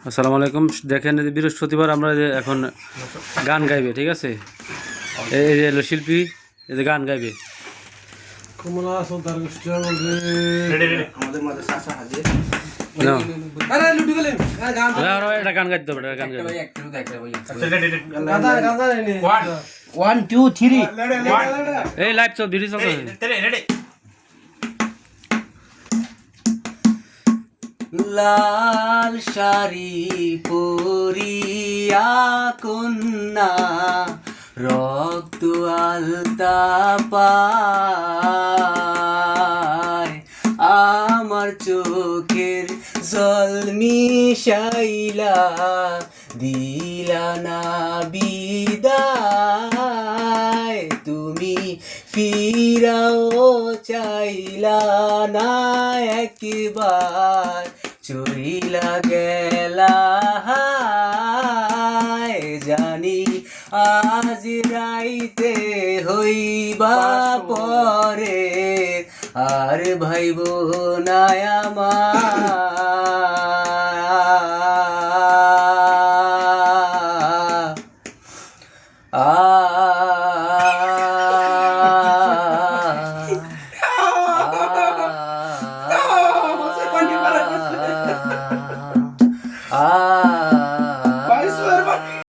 আসসালামু আলাইকুম। দেখেন এই যে বৃহস্পতিবার আমরা যে এখন গান গাইবে, ঠিক আছে? এই যে হলো শিল্পী, এই যে গান গাইবে। কমলা সর্দার গোষ্ঠী বলবে আমাদের মাঝে চাচা হাজির। নাও। আরে লুটি গেলেন গান এটা গান গাইতে হবে, এটা গান গাইতে হবে। গাদা গাদা নেই 1 2 3 এই লাইভ চল, ভিডিও চলছে। লাল শাড়ি পরিয়া কন্যা রক্ত আলতা পায় আমার চোখের জল মিশাইলা দিলা না বিদায় তুমি ফিরাও চাইলা না একবার চইলা গেলা জানি আজ রাইতে হইবা পরে আর ভাইব না আমার